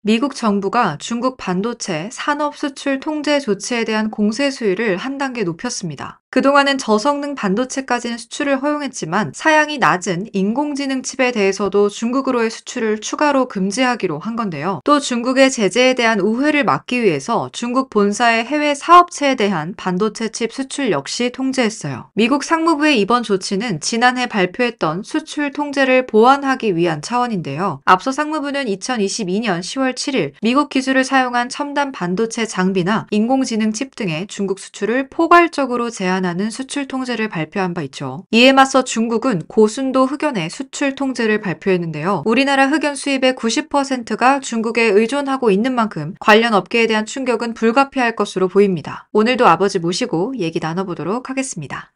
미국 정부가 중국 반도체 산업 수출 통제 조치에 대한 공세 수위를 한 단계 높였습니다. 그동안은 저성능 반도체까지는 수출을 허용했지만 사양이 낮은 인공지능 칩에 대해서도 중국으로의 수출을 추가로 금지하기로 한 건데요. 또 중국의 제재에 대한 우회를 막기 위해서 중국 본사의 해외 사업체에 대한 반도체 칩 수출 역시 통제했어요. 미국 상무부의 이번 조치는 지난해 발표했던 수출 통제를 보완하기 위한 차원인데요. 앞서 상무부는 2022년 10월 7일 미국 기술을 사용한 첨단 반도체 장비나 인공지능 칩 등의 중국 수출을 포괄적으로 제한하는 수출 통제를 발표한 바 있죠. 이에 맞서 중국은 고순도 흑연의 수출 통제를 발표했는데요. 우리나라 흑연 수입의 90%가 중국에 의존하고 있는 만큼 관련 업계에 대한 충격은 불가피할 것으로 보입니다. 오늘도 아버지 모시고 얘기 나눠보도록 하겠습니다.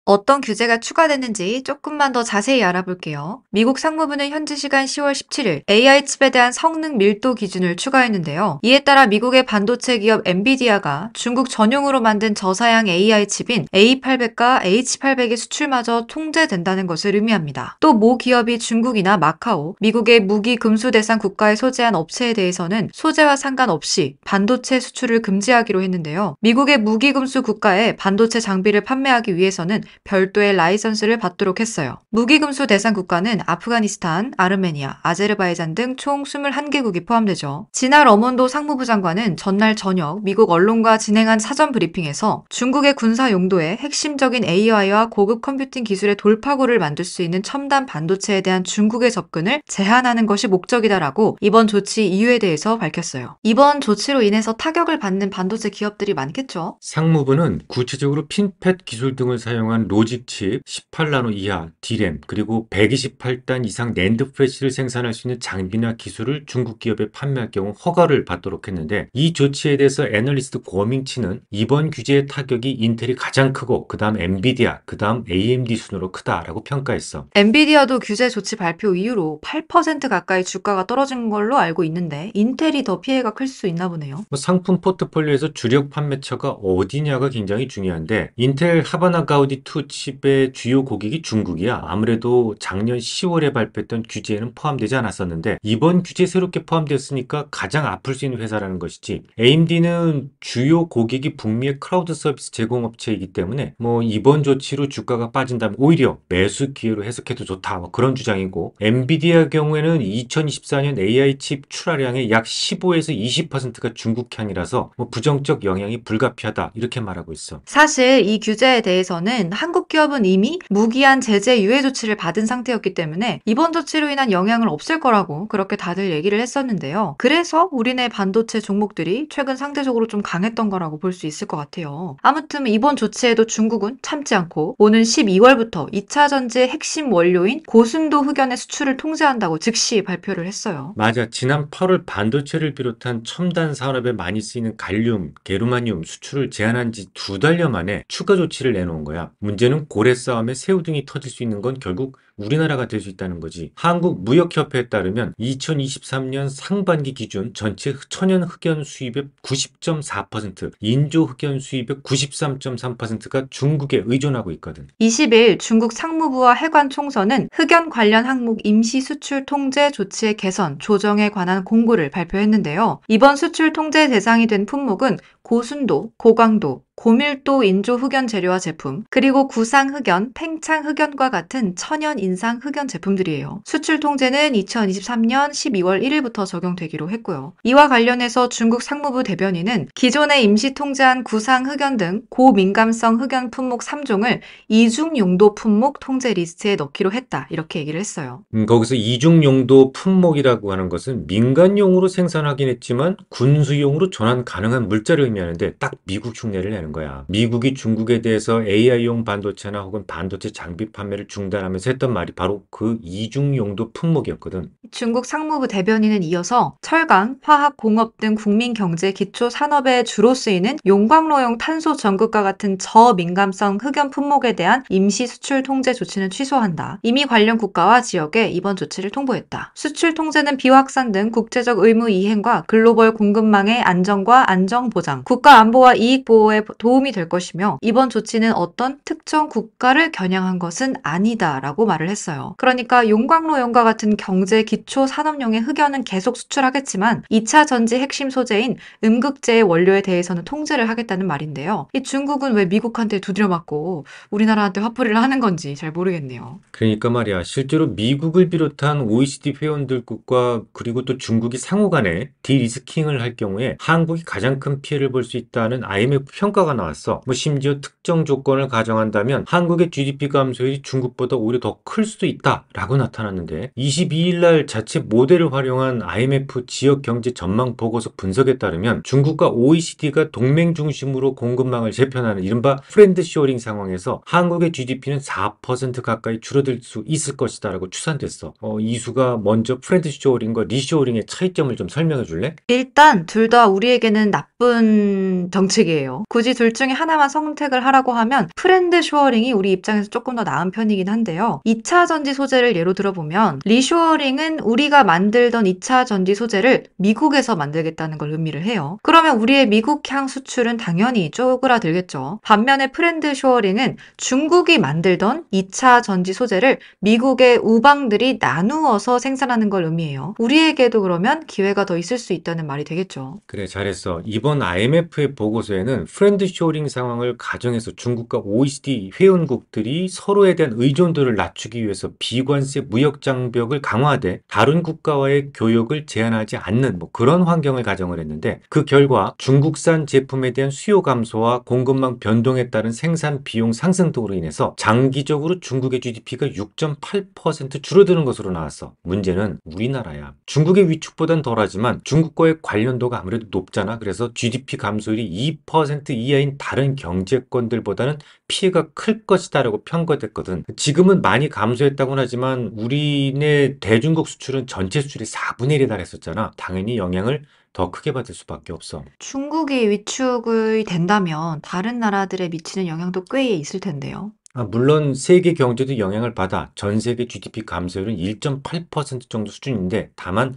어떤 규제가 추가됐는지 조금만 더 자세히 알아볼게요. 미국 상무부는 현지 시간 10월 17일 AI 칩에 대한 성능 밀도 기준을 추가했는데요. 이에 따라 미국의 반도체 기업 엔비디아가 중국 전용으로 만든 저사양 AI 칩인 A800과 H800의 수출마저 통제된다는 것을 의미합니다. 또 모 기업이 중국이나 마카오, 미국의 무기 금수 대상 국가에 소재한 업체에 대해서는 소재와 상관없이 반도체 수출을 금지하기로 했는데요. 미국의 무기 금수 국가에 반도체 장비를 판매하기 위해서는 별도의 라이선스를 받도록 했어요. 무기금수 대상 국가는 아프가니스탄, 아르메니아, 아제르바이잔 등 총 21개국이 포함되죠. 진화 러몬도 상무부 장관은 전날 저녁 미국 언론과 진행한 사전 브리핑에서 중국의 군사 용도의 핵심적인 AI와 고급 컴퓨팅 기술의 돌파구를 만들 수 있는 첨단 반도체에 대한 중국의 접근을 제한하는 것이 목적이다라고 이번 조치 이유에 대해서 밝혔어요. 이번 조치로 인해서 타격을 받는 반도체 기업들이 많겠죠? 상무부는 구체적으로 핀팻 기술 등을 사용한 로직칩 18나노 이하 D램 그리고 128단 이상 낸드 플래시를 생산할 수 있는 장비나 기술을 중국 기업에 판매할 경우 허가를 받도록 했는데, 이 조치에 대해서 애널리스트 고밍치는 이번 규제의 타격이 인텔이 가장 크고 그 다음 엔비디아, 그 다음 AMD 순으로 크다라고 평가했어. 엔비디아도 규제 조치 발표 이후로 8% 가까이 주가가 떨어진 걸로 알고 있는데 인텔이 더 피해가 클 수 있나 보네요. 상품 포트폴리오에서 주력 판매처가 어디냐가 굉장히 중요한데, 인텔 하바나 가우디 2 칩의 주요 고객이 중국이야. 아무래도 작년 10월에 발표했던 규제에는 포함되지 않았었는데 이번 규제에 새롭게 포함됐으니까 가장 아플 수 있는 회사라는 것이지. AMD는 주요 고객이 북미의 클라우드 서비스 제공업체이기 때문에 이번 조치로 주가가 빠진다면 오히려 매수 기회로 해석해도 좋다, 그런 주장이고, 엔비디아 경우에는 2024년 AI 칩 출하량의 약 15에서 20%가 중국향이라서 부정적 영향이 불가피하다, 이렇게 말하고 있어. 사실 이 규제에 대해서는 한국 기업은 이미 무기한 제재 유예 조치를 받은 상태였기 때문에 이번 조치로 인한 영향은 없을 거라고 그렇게 다들 얘기를 했었는데요. 그래서 우리네 반도체 종목들이 최근 상대적으로 좀 강했던 거라고 볼 수 있을 것 같아요. 아무튼 이번 조치에도 중국은 참지 않고 오는 12월부터 2차 전지의 핵심 원료인 고순도 흑연의 수출을 통제한다고 즉시 발표를 했어요. 맞아. 지난 8월 반도체를 비롯한 첨단 산업에 많이 쓰이는 갈륨, 게르마늄 수출을 제한한 지 2달여 만에 추가 조치를 내놓은 거야. 문제는 고래 싸움에 새우등이 터질 수 있는 건 결국 우리나라가 될 수 있다는 거지. 한국무역협회에 따르면 2023년 상반기 기준 전체 천연 흑연 수입의 90.4%, 인조 흑연 수입의 93.3%가 중국에 의존하고 있거든. 20일 중국 상무부와 해관 총서는 흑연 관련 항목 임시 수출 통제 조치의 개선, 조정에 관한 공고를 발표했는데요. 이번 수출 통제 대상이 된 품목은 고순도, 고강도, 고밀도 인조 흑연 재료와 제품, 그리고 구상 흑연, 팽창 흑연과 같은 천연 인상 흑연 제품들이에요. 수출 통제는 2023년 12월 1일부터 적용되기로 했고요. 이와 관련해서 중국 상무부 대변인은 기존에 임시 통제한 구상 흑연 등 고민감성 흑연 품목 3종을 이중 용도 품목 통제 리스트에 넣기로 했다, 이렇게 얘기를 했어요. 거기서 이중용도 품목이라고 하는 것은 민간용으로 생산하긴 했지만 군수용으로 전환 가능한 물자를 의미하는데 딱 미국 흉내를 내는 거야. 미국이 중국에 대해서 AI용 반도체나 혹은 반도체 장비 판매를 중단하면서 했던 말이 바로 그 이중용도 품목이었거든. 중국 상무부 대변인은 이어서 철강, 화학, 공업 등 국민 경제 기초 산업에 주로 쓰이는 용광로용 탄소 전극과 같은 저민감성 흑연 품목에 대한 임시 수출 통제 조치는 취소한다. 이미 관련 국가와 지역에 이번 조치를 통보했다. 수출 통제는 비확산 등 국제적 의무 이행과 글로벌 공급망의 안정과 안정 보장, 국가 안보와 이익 보호에 도움이 될 것이며 이번 조치는 어떤 특정 국가를 겨냥한 것은 아니다라고 말을 했어요. 그러니까 용광로연과 같은 경제 기초 산업용의 흑연은 계속 수출하겠지만 2차 전지 핵심 소재인 음극재의 원료에 대해서는 통제를 하겠다는 말인데요. 이 중국은 왜 미국한테 두드려 맞고 우리나라한테 화풀이를 하는 건지 잘 모르겠네요. 그러니까 말이야. 실제로 미국을 비롯한 OECD 회원들국과 그리고 또 중국이 상호 간에 디리스킹을 할 경우에 한국이 가장 큰 피해를 볼 수 있다는 IMF 평가가 나왔어. 뭐 심지어 특정 조건을 가정한다면 한국의 GDP 감소율이 중국보다 오히려 더 클 수도 있다라고 나타났는데 22일 날 자체 모델을 활용한 IMF 지역 경제 전망 보고서 분석에 따르면 중국과 OECD가 동맹 중심으로 공급망을 재편하는 이른바 프렌드 쇼어링 상황에서 한국의 GDP는 4% 가까이 줄어들 수 있을 것이다라고 추산됐어. 이수가 먼저 프렌드 쇼어링과 리쇼어링의 차이점을 좀 설명해 줄래? 일단 둘 다 우리에게는 나쁜 정책이에요. 굳이 둘 중에 하나만 선택을 하라고 하면 프렌드 쇼어링이 우리 입장에서 조금 더 나은 편이긴 한데요. 2차 전지 소재를 예로 들어보면 리쇼어링은 우리가 만들던 2차 전지 소재를 미국에서 만들겠다는 걸 의미를 해요. 그러면 우리의 미국향 수출은 당연히 쪼그라들겠죠. 반면에 프렌드 쇼어링은 중국이 만들던 2차 전지 소재를 미국의 우방들이 나누어서 생산하는 걸 의미해요. 우리에게도 그러면 기회가 더 있을 수 있다는 말이 되겠죠. 그래, 잘했어. 이번 IMF의 보고서에는 프렌드 쇼링 상황을 가정해서 중국과 OECD 회원국들이 서로에 대한 의존도를 낮추기 위해서 비관세 무역 장벽을 강화하되 다른 국가와의 교역을 제한하지 않는 그런 환경을 가정을 했는데 그 결과 중국산 제품에 대한 수요 감소와 공급망 변동에 따른 생산 비용 상승 등으로 인해서 장기적으로 중국의 GDP가 6.8% 줄어드는 것으로 나왔어. 문제는 우리나라야. 중국의 위축보단 덜하지만 중국과의 관련도가 아무래도 높잖아. 그래서 GDP 감소율이 2% 이하인 다른 경제권들보다는 피해가 클 것이다라고 평가됐거든. 지금은 많이 감소했다고는 하지만 우리네 대중국 수출은 전체 수출의 4분의 1에 달했었잖아. 당연히 영향을 더 크게 받을 수밖에 없어. 중국이 위축이 된다면 다른 나라들에 미치는 영향도 꽤 있을 텐데요. 물론 세계 경제도 영향을 받아 전 세계 GDP 감소율은 1.8% 정도 수준인데 다만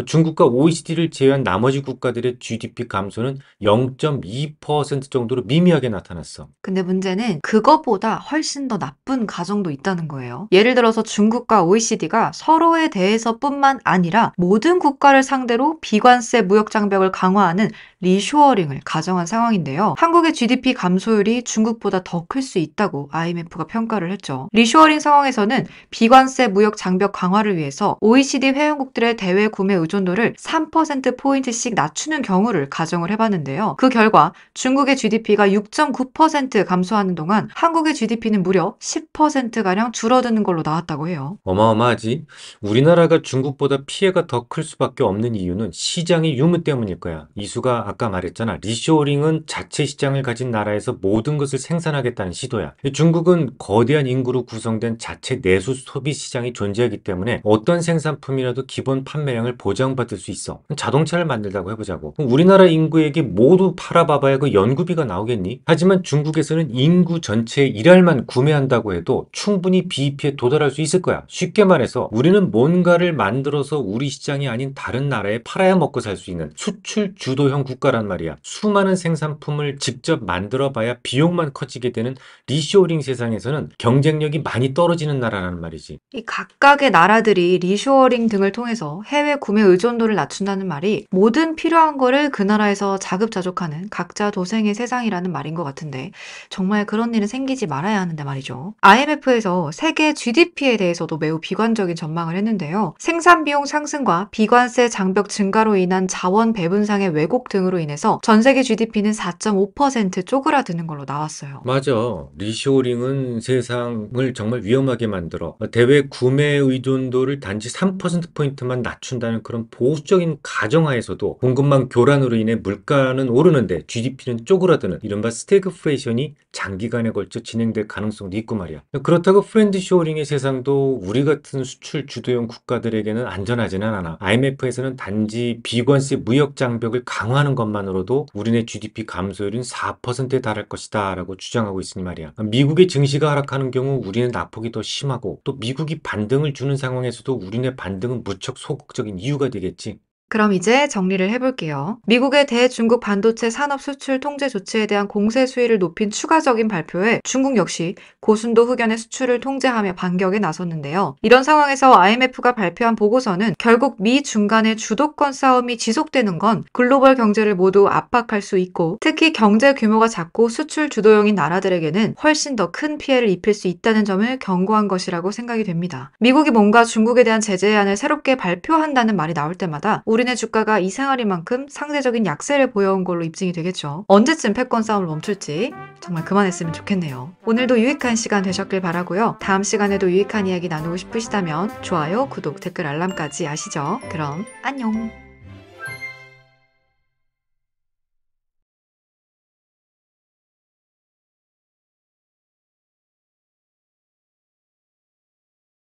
중국과 OECD를 제외한 나머지 국가들의 GDP 감소는 0.2% 정도로 미미하게 나타났어. 근데 문제는 그거보다 훨씬 더 나쁜 가정도 있다는 거예요. 예를 들어서 중국과 OECD가 서로에 대해서뿐만 아니라 모든 국가를 상대로 비관세 무역 장벽을 강화하는 리쇼어링을 가정한 상황인데요. 한국의 GDP 감소율이 중국보다 더 클 수 있다고 IMF가 평가를 했죠. 리쇼어링 상황에서는 비관세 무역 장벽 강화를 위해서 OECD 회원국들의 대외 구매 의존도를 3%포인트씩 낮추는 경우를 가정을 해봤는데요. 그 결과 중국의 GDP가 6.9% 감소하는 동안 한국의 GDP는 무려 10%가량 줄어드는 걸로 나왔다고 해요. 어마어마하지? 우리나라가 중국보다 피해가 더 클 수밖에 없는 이유는 시장의 유무 때문일 거야. 이수가 아까 말했잖아. 리쇼어링은 자체 시장을 가진 나라에서 모든 것을 생산하겠다는 시도야. 중국은 거대한 인구로 구성된 자체 내수 소비 시장이 존재하기 때문에 어떤 생산품이라도 기본 판매량을 보장받을 수 있어. 자동차를 만들다고 해보자고. 그럼 우리나라 인구에게 모두 팔아봐봐야 그 연구비가 나오겠니? 하지만 중국에서는 인구 전체의 일할만 구매한다고 해도 충분히 BEP에 도달할 수 있을 거야. 쉽게 말해서 우리는 뭔가를 만들어서 우리 시장이 아닌 다른 나라에 팔아야 먹고 살 수 있는 수출 주도형 국가란 말이야. 수많은 생산품을 직접 만들어 봐야 비용만 커지게 되는 리쇼어링 세상에서는 경쟁력이 많이 떨어지는 나라라는 말이지. 이 각각의 나라들이 리쇼어링 등을 통해서 해외 구매 의존도를 낮춘다는 말이 모든 필요한 거를 그 나라에서 자급자족하는 각자 도생의 세상이라는 말인 것 같은데 정말 그런 일은 생기지 말아야 하는데 말이죠. IMF에서 세계 GDP에 대해서도 매우 비관적인 전망을 했는데요. 생산 비용 상승과 비관세 장벽 증가로 인한 자원 배분상의 왜곡 등으로 인해서 전 세계 GDP는 4.5% 쪼그라드는 걸로 나왔어요. 맞아. 리쇼어링은 세상을 정말 위험하게 만들어 대외 구매 의존도를 단지 3%포인트만 낮춘다는 그런 보수적인 가정하에서도 공급망 교란으로 인해 물가는 오르는데 GDP는 쪼그라드는 이른바 스태그플레이션이 장기간에 걸쳐 진행될 가능성도 있고 말이야. 그렇다고 프렌드 쇼어링의 세상도 우리 같은 수출 주도형 국가들에게는 안전하지는 않아. IMF에서는 단지 비관세 무역 장벽을 강화하는 것만으로도 우리네 GDP 감소율은 4%에 달할 것이다 라고 주장하고 있으니 말이야. 미국의 증시가 하락하는 경우 우리는 낙폭이 더 심하고 또 미국이 반등을 주는 상황에서도 우리네 반등은 무척 소극적인 이유가 되겠지. 그럼 이제 정리를 해볼게요. 미국의 대중국 반도체 산업 수출 통제 조치에 대한 공세 수위를 높인 추가적인 발표에 중국 역시 고순도 흑연의 수출을 통제하며 반격에 나섰는데요. 이런 상황에서 IMF가 발표한 보고서는 결국 미 중간의 주도권 싸움이 지속되는 건 글로벌 경제를 모두 압박할 수 있고 특히 경제 규모가 작고 수출 주도형인 나라들에게는 훨씬 더 큰 피해를 입힐 수 있다는 점을 경고한 것이라고 생각이 됩니다. 미국이 뭔가 중국에 대한 제재안을 새롭게 발표한다는 말이 나올 때마다 우리네 주가가 이상하리만큼 상대적인 약세를 보여온 걸로 입증이 되겠죠. 언제쯤 패권 싸움을 멈출지 정말 그만했으면 좋겠네요. 오늘도 유익한 시간 되셨길 바라고요. 다음 시간에도 유익한 이야기 나누고 싶으시다면 좋아요, 구독, 댓글, 알람까지 아시죠? 그럼 안녕!